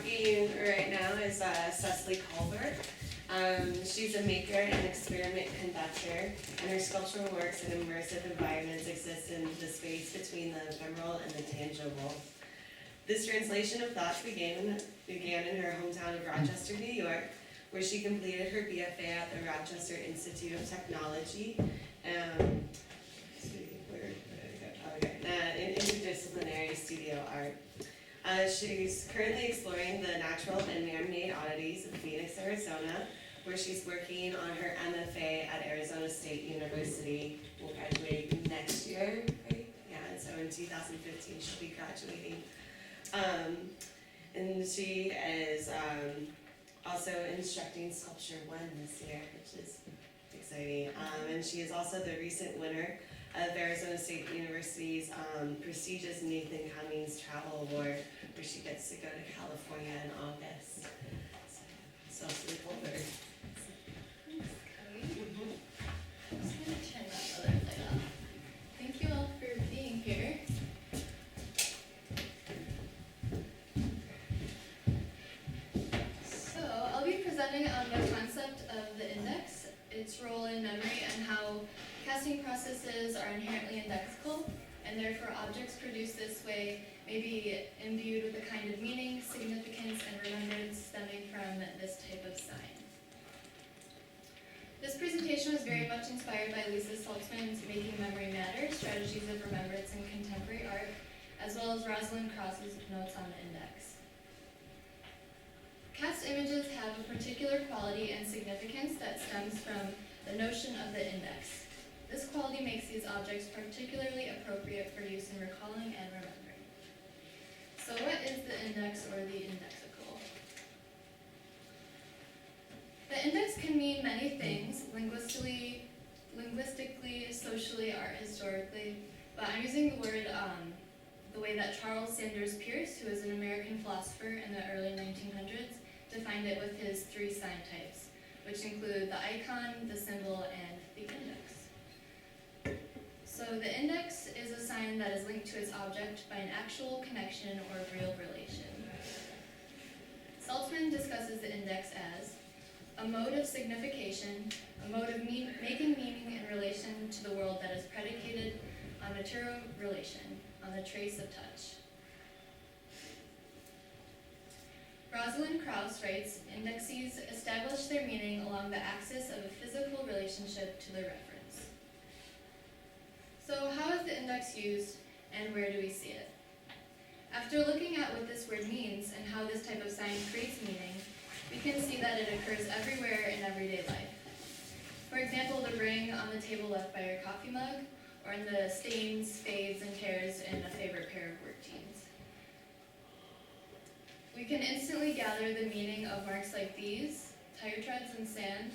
talking right now is Cecily Culver. She's a maker and experiment conductor, and her sculptural works in immersive environments exist in the space between the ephemeral and the tangible. This translation of thoughts began in her hometown of Rochester, New York, where she completed her BFA at the Rochester Institute of Technology in interdisciplinary studio art. She's currently exploring the natural and man-made oddities of Phoenix, Arizona, where she's working on her MFA at Arizona State University. Will graduate next year, right? Yeah, and so in 2015 she'll be graduating. And she is also instructing Sculpture 1 this year, which is exciting. And she is also the recent winner of Arizona State University's prestigious Nathan Cummings Travel Award, where she gets to go to California in August. So Cecily Culver. Thanks, Cody. I'm just going to turn that other light off. Thank you all for being here. So I'll be presenting on the concept of the index, its role in memory, and how casting processes are inherently indexical, and therefore objects produced this way may be imbued with a kind of meaning, significance, and remembrance stemming from this type of sign. This presentation was very much inspired by Lisa Saltzman's Making Memory Matter, Strategies of Remembrance in Contemporary Art, as well as Rosalind Krause's notes on the index. Cast images have a particular quality and significance that stems from the notion of the index. This quality makes these objects particularly appropriate for use in recalling and remembering. So what is the index or the indexical? The index can mean many things, linguistically, socially, art historically, but I'm using the word the way that Charles Sanders Peirce, who is an American philosopher in the early 1900s, defined it with his 3 sign types, which include the icon, the symbol, and the index. So the index is a sign that is linked to its object by an actual connection or real relation. Saltzman discusses the index as a mode of signification, a mode of making meaning in relation to the world that is predicated on material relation, on the trace of touch. Rosalind Krause writes, indexes establish their meaning along the axis of a physical relationship to the reference. So how is the index used, and where do we see it? After looking at what this word means and how this type of sign creates meaning, we can see that it occurs everywhere in everyday life. For example, the ring on the table left by your coffee mug, or in the stains, fades, and tears in a favorite pair of work jeans. We can instantly gather the meaning of marks like these, tire treads in sand.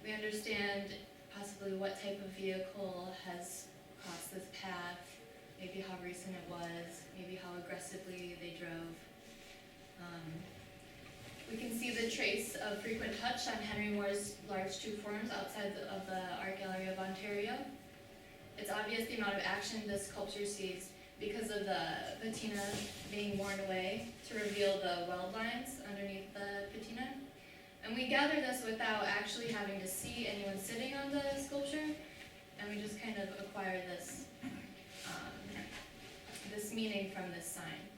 We understand possibly what type of vehicle has crossed this path, maybe how recent it was, maybe how aggressively they drove. We can see the trace of frequent touch on Henry Moore's large 2 forms outside of the Art Gallery of Ontario. It's obvious the amount of action this sculpture sees because of the patina being worn away to reveal the weld lines underneath the patina. And we gather this without actually having to see anyone sitting on the sculpture, and we just kind of acquire this, this meaning from this sign.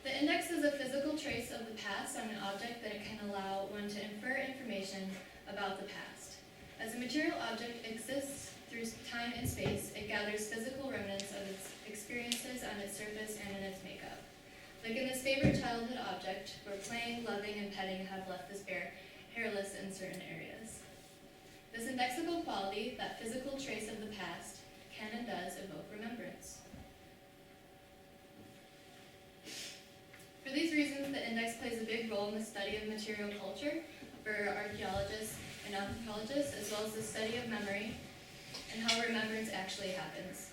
The index is a physical trace of the past on an object that it can allow one to infer information about the past. As a material object exists through time and space, it gathers physical remnants of its experiences on its surface and in its makeup. Like in this favorite childhood object, where playing, loving, and petting have left this bear hairless in certain areas. This indexical quality, that physical trace of the past, can and does evoke remembrance. For these reasons, the index plays a big role in the study of material culture for archaeologists and anthropologists, as well as the study of memory and how remembrance actually happens.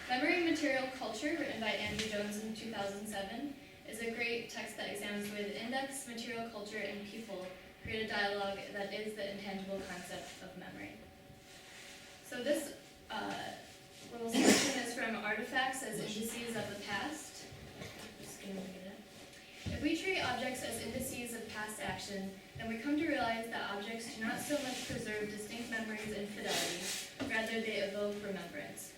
Memory and Material Culture, written by Andrew Jones in 2007, is a great text that examines the way the index, material culture, and people create a dialogue that is the intangible concept of memory. So this little section is from Artifacts as Indices of the Past. Just gonna read it. If we treat objects as indices of past action, then we come to realize that objects do not so much preserve distinct memories and fidelity, rather they evoke remembrance.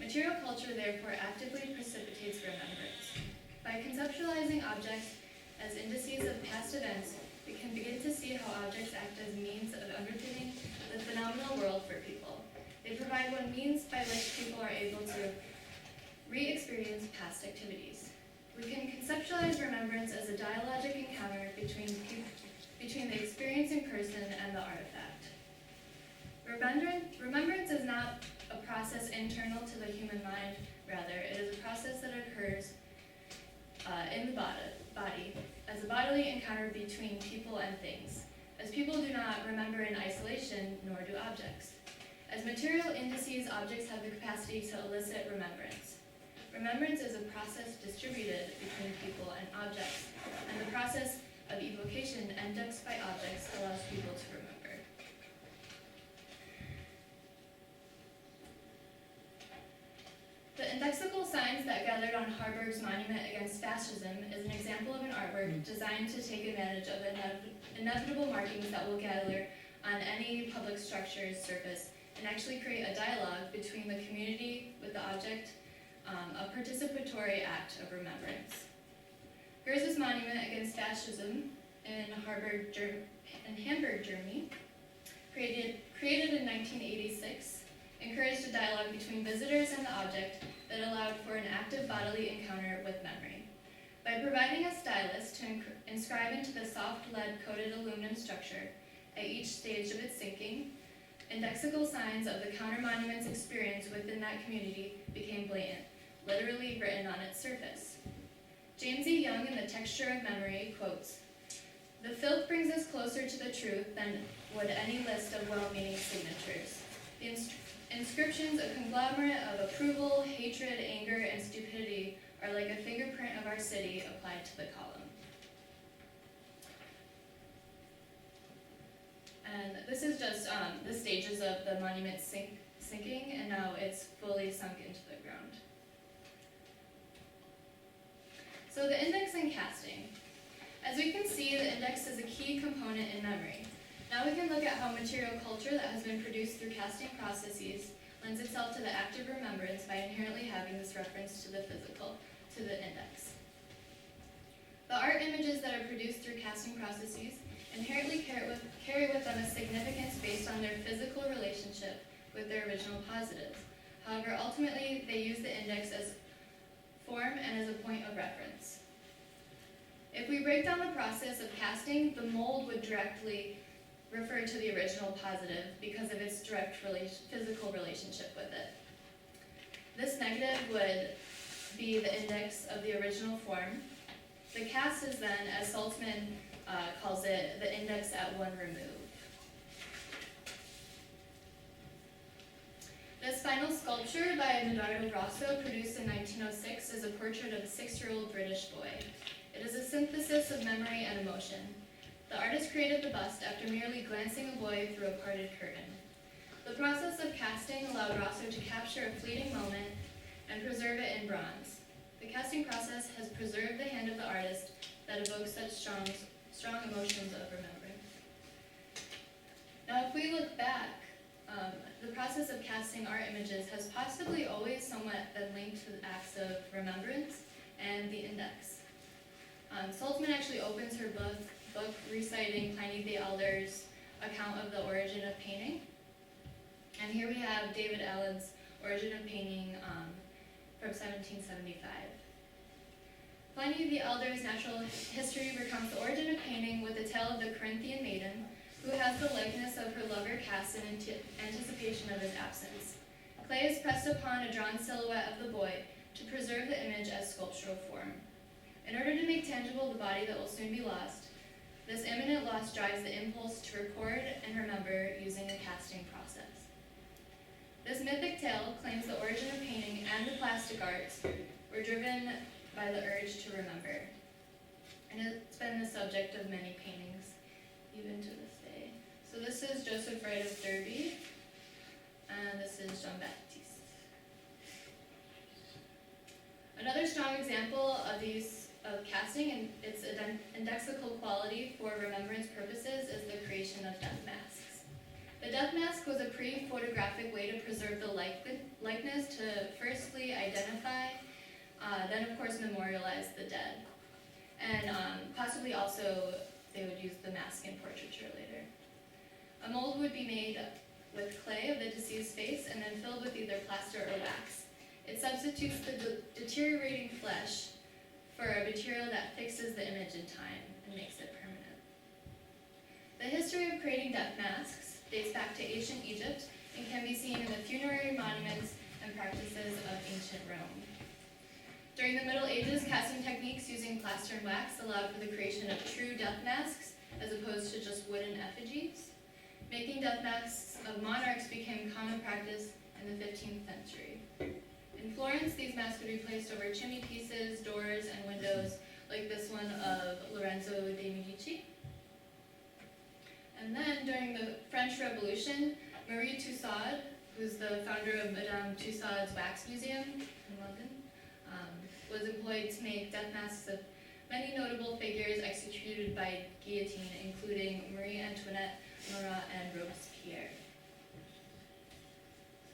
Material culture therefore actively precipitates remembrance. By conceptualizing objects as indices of past events, we can begin to see how objects act as means of underpinning the phenomenal world for people. They provide one means by which people are able to re-experience past activities. We can conceptualize remembrance as a dialogic encounter between the experiencing person and the artifact. Remembrance is not a process internal to the human mind, rather, it is a process that occurs in the body, as a bodily encounter between people and things. As people do not remember in isolation, nor do objects. As material indices, objects have the capacity to elicit remembrance. Remembrance is a process distributed between people and objects, and the process of evocation indexed by objects allows people to remember. The indexical signs that gathered on Harburg's monument against fascism is an example of an artwork designed to take advantage of inevitable markings that will gather on any public structure's surface and actually create a dialogue between the community with the object, a participatory act of remembrance. Goethe's monument against fascism in Hamburg, Germany, created in 1986, encouraged a dialogue between visitors and the object that allowed for an active bodily encounter with memory. By providing a stylus to inscribe into the soft lead-coated aluminum structure at each stage of its sinking, indexical signs of the counter-monument's experience within that community became blatant, literally written on its surface. James E. Young in The Texture of Memory quotes, "The filth brings us closer to the truth than would any list of well-meaning signatures. The inscriptions, a conglomerate of approval, hatred, anger, and stupidity, are like a fingerprint of our city applied to the column." And this is just the stages of the monument sinking, and now it's fully sunk into the ground. So the index and casting. As we can see, the index is a key component in memory. Now we can look at how material culture that has been produced through casting processes lends itself to the active remembrance by inherently having this reference to the physical, to the index. The art images that are produced through casting processes inherently carry with them a significance based on their physical relationship with their original positives. However, ultimately, they use the index as form and as a point of reference. If we break down the process of casting, the mold would directly refer to the original positive because of its direct physical relationship with it. This negative would be the index of the original form. The cast is then, as Saltzman calls it, the index at one remove. This final sculpture by Medardo Rosso, produced in 1906, is a portrait of a 6-year-old British boy. It is a synthesis of memory and emotion. The artist created the bust after merely glancing a boy through a parted curtain. The process of casting allowed Rosso to capture a fleeting moment and preserve it in bronze. The casting process has preserved the hand of the artist that evokes such strong emotions of remembrance. Now, if we look back, the process of casting art images has possibly always somewhat been linked to the acts of remembrance and the index. Saltzman actually opens her book reciting Pliny the Elder's account of the origin of painting. And here we have David Allen's Origin of Painting from 1775. Pliny the Elder's natural history recounts the origin of painting with the tale of the Corinthian maiden who has the likeness of her lover cast in anticipation of his absence. Clay is pressed upon a drawn silhouette of the boy to preserve the image as sculptural form. In order to make tangible the body that will soon be lost, this imminent loss drives the impulse to record and remember using a casting process. This mythic tale claims the origin of painting and the plastic arts were driven by the urge to remember. And it's been the subject of many paintings, even to this day. So this is Joseph Wright of Derby, and this is Jean Baptiste. example of casting and its indexical quality for remembrance purposes is the creation of death masks. The death mask was a pre-photographic way to preserve the likeness to firstly identify, then of course memorialize the dead. And possibly also they would use the mask in portraiture later. A mold would be made with clay of the deceased's face and then filled with either plaster or wax. It substitutes the deteriorating flesh for a material that fixes the image in time and makes it permanent. The history of creating death masks dates back to ancient Egypt and can be seen in the funerary monuments and practices of ancient Rome. During the Middle Ages, casting techniques using plaster and wax allowed for the creation of true death masks as opposed to just wooden effigies. Making death masks of monarchs became common practice in the 15th century. In Florence, these masks would be placed over chimney pieces, doors, and windows, like this one of Lorenzo de' Medici. And then during the French Revolution, Marie Tussaud, who's the founder of Madame Tussaud's Wax Museum in London, was employed to make death masks of many notable figures executed by guillotine, including Marie Antoinette, Marat, and Robespierre.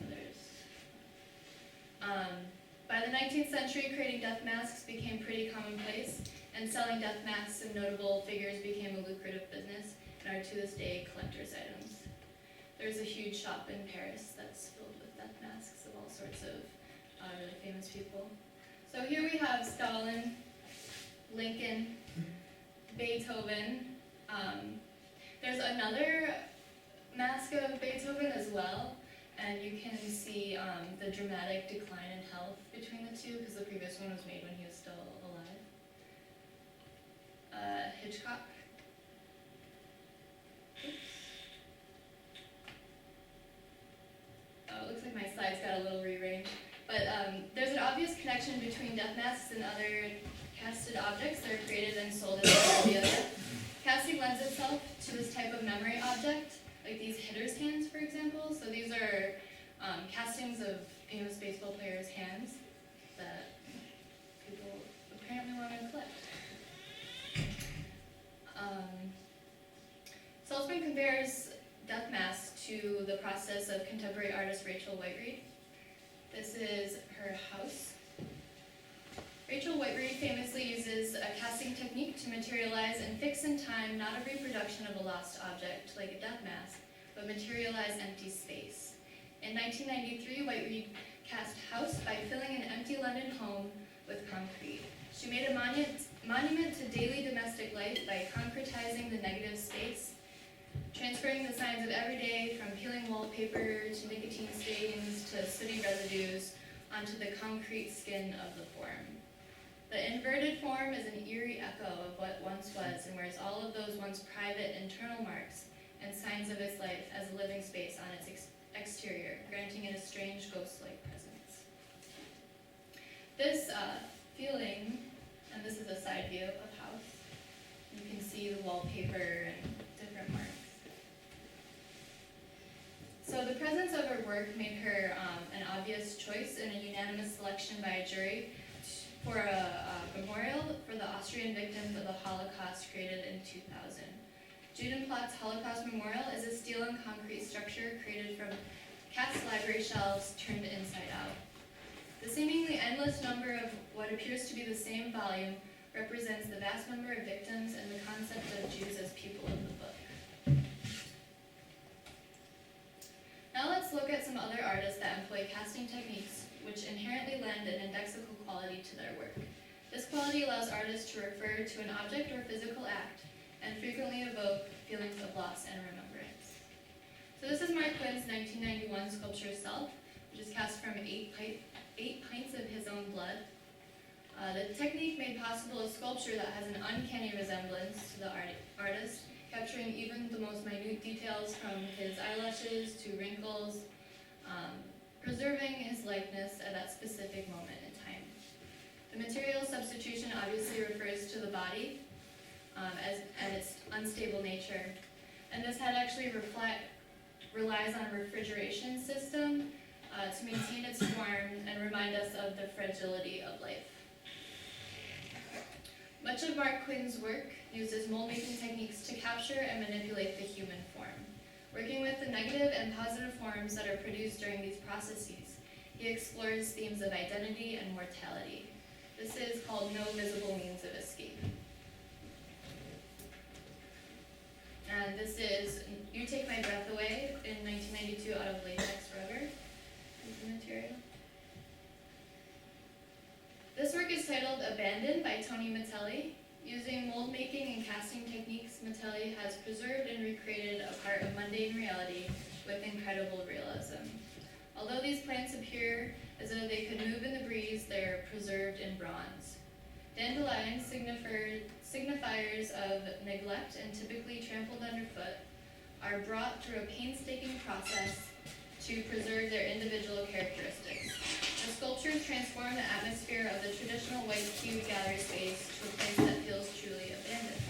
So by the 19th century, creating death masks became pretty commonplace, and selling death masks of notable figures became a lucrative business and are to this day collector's items. There's a huge shop in Paris that's filled with death masks of all sorts of really famous people. So here we have Stalin, Lincoln, Beethoven. There's another mask of Beethoven as well, and you can see the dramatic decline in health between the two because the previous one was made when he was still alive. Hitchcock. Oops. Oh, it looks like my slides got a little rearranged. But there's an obvious connection between death masks and other casted objects that are created and sold as memorabilia. Casting lends itself to this type of memory object, like these hitters' hands, for example. So these are castings of famous baseball players' hands that people apparently want to collect. Saltzman compares death masks to the process of contemporary artist Rachel Whiteread. This is her house. Rachel Whiteread famously uses a casting technique to materialize and fix in time not a reproduction of a lost object like a death mask, but materialize empty space. In 1993, Whiteread cast house by filling an empty London home with concrete. She made a monument to daily domestic life by concretizing the negative space, transferring the signs of everyday from peeling wallpaper to nicotine stains to sooty residues onto the concrete skin of the form. The inverted form is an eerie echo of what once was and wears all of those once private internal marks and signs of its life as a living space on its exterior, granting it a strange ghost-like presence. This feeling, and this is a side view of house, you can see the wallpaper and different marks. So the presence of her work made her an obvious choice in a unanimous selection by a jury for a memorial for the Austrian victims of the Holocaust created in 2000. Judenplatz Holocaust Memorial is a steel and concrete structure created from cast library shelves turned inside out. The seemingly endless number of what appears to be the same volume represents the vast number of victims and the concept of Jews as people of the book. Now let's look at some other artists that employ casting techniques which inherently lend an indexical quality to their work. This quality allows artists to refer to an object or physical act and frequently evoke feelings of loss and remembrance. So this is Mark Quinn's 1991 sculpture Self, which is cast from 8 pints of his own blood. The technique made possible a sculpture that has an uncanny resemblance to the artist, capturing even the most minute details from his eyelashes to wrinkles, preserving his likeness at that specific moment in time. The material substitution obviously refers to the body and its unstable nature, and this head actually relies on a refrigeration system to maintain its form and remind us of the fragility of life. Much of Mark Quinn's work uses mold-making techniques to capture and manipulate the human form. Working with the negative and positive forms that are produced during these processes, he explores themes of identity and mortality. This is called No Visible Means of Escape. And this is You Take My Breath Away in 1992 out of latex rubber is the material. This work is titled Abandoned by Tony Matelli. Using mold making and casting techniques, Matelli has preserved and recreated a part of mundane reality with incredible realism. Although these plants appear as though they could move in the breeze, they are preserved in bronze. Dandelions, signifiers of neglect and typically trampled underfoot, are brought through a painstaking process to preserve their individual characteristics. The sculptures transform the atmosphere of the traditional white-hued gallery space to a place that feels truly abandoned.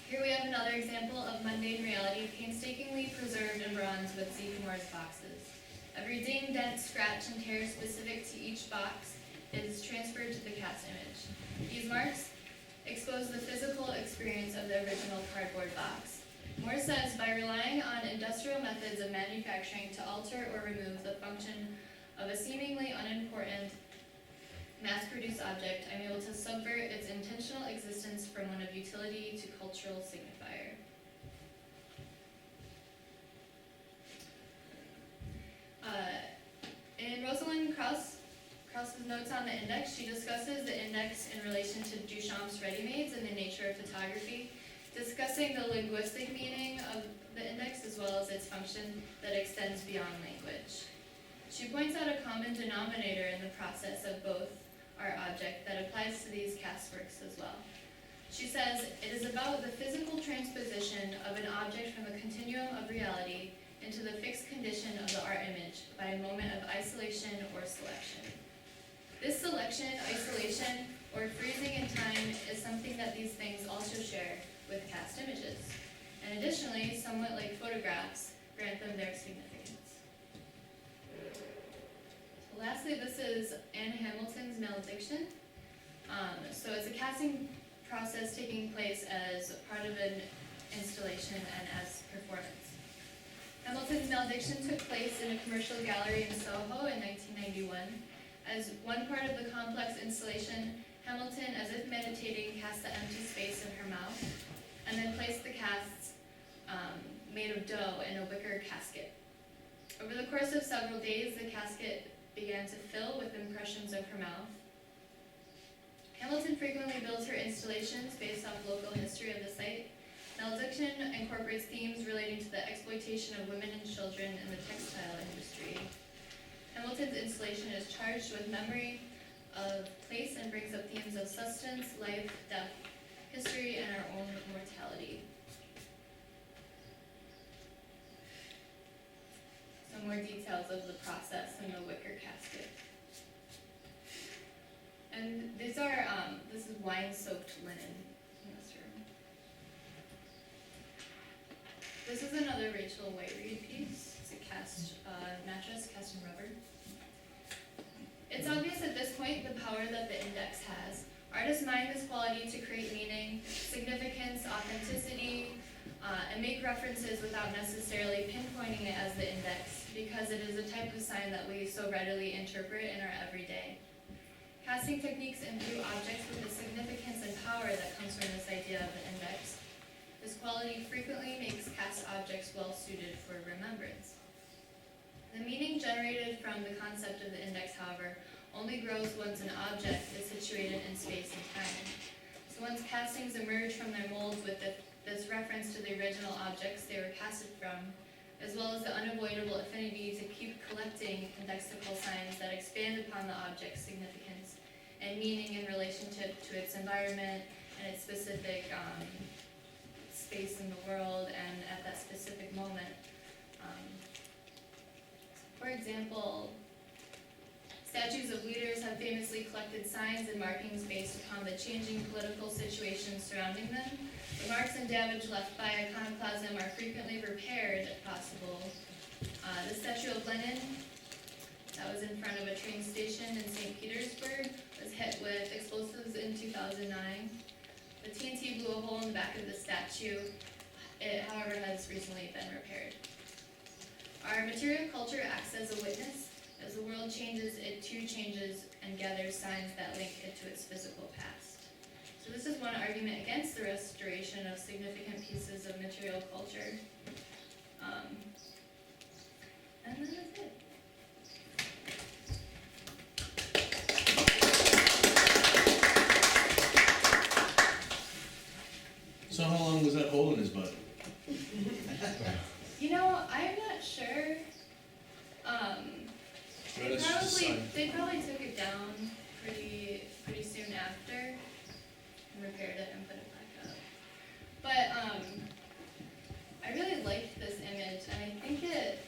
Here we have another example of mundane reality painstakingly preserved in bronze with Zeekomore's boxes. Every ding, dent, scratch, and tear specific to each box is transferred to the cast image. These marks expose the physical experience of the original cardboard box. Moore says, by relying on industrial methods of manufacturing to alter or remove the function of a seemingly unimportant mass-produced object, I'm able to subvert its intentional existence from one of utility to cultural signifier. In Rosalind Krauss's notes on the index, she discusses the index in relation to Duchamp's ready-mades and the nature of photography, discussing the linguistic meaning of the index as well as its function that extends beyond language. She points out a common denominator in the process of both art object that applies to these cast works as well. She says, it is about the physical transposition of an object from the continuum of reality into the fixed condition of the art image by a moment of isolation or selection. This selection, isolation, or freezing in time is something that these things also share with cast images, and additionally, somewhat like photographs, grant them their significance. So lastly, this is Anne Hamilton's malediction. So it's a casting process taking place as part of an installation and as performance. Hamilton's malediction took place in a commercial gallery in Soho in 1991. As one part of the complex installation, Hamilton, as if meditating, cast the empty space in her mouth, and then placed the casts made of dough in a wicker casket. Over the course of several days, the casket began to fill with impressions of her mouth. Hamilton frequently built her installations based off local history of the site. Malediction incorporates themes relating to the exploitation of women and children in the textile industry. Hamilton's installation is charged with memory of place and brings up themes of sustenance, life, death, history, and our own mortality. Some more details of the process in the wicker casket. And these are, this is wine-soaked linen in this room. This is another Rachel Whiteread piece. It's a cast mattress, cast in rubber. It's obvious at this point the power that the index has. Artists mine this quality to create meaning, significance, authenticity, and make references without necessarily pinpointing it as the index, because it is a type of sign that we so readily interpret in our everyday. Casting techniques imbue objects with the significance and power that comes from this idea of the index. This quality frequently makes cast objects well suited for remembrance. The meaning generated from the concept of the index, however, only grows once an object is situated in space and time. So once castings emerge from their molds with this reference to the original objects they were casted from, as well as the unavoidable affinity to keep collecting indexical signs that expand upon the object's significance and meaning in relationship to its environment and its specific space in the world and at that specific moment. For example, statues of leaders have famously collected signs and markings based upon the changing political situations surrounding them. The marks and damage left by iconoclasm are frequently repaired if possible. The statue of Lenin that was in front of a train station in St. Petersburg hit with explosives in 2009. The TNT blew a hole in the back of the statue. It, however, has recently been repaired. Our material culture acts as a witness. As the world changes, it too changes and gathers signs that link it to its physical past. So this is one argument against the restoration of significant pieces of material culture. And then that's it. So how long was that hole in his butt? You know, I'm not sure. They probably took it down pretty soon after and repaired it and put it back up. But I really liked this image, and I think it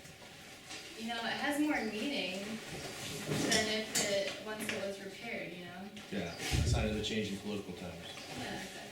has more meaning than if once it was repaired. Yeah, a sign of the changing political times. Yeah, exactly.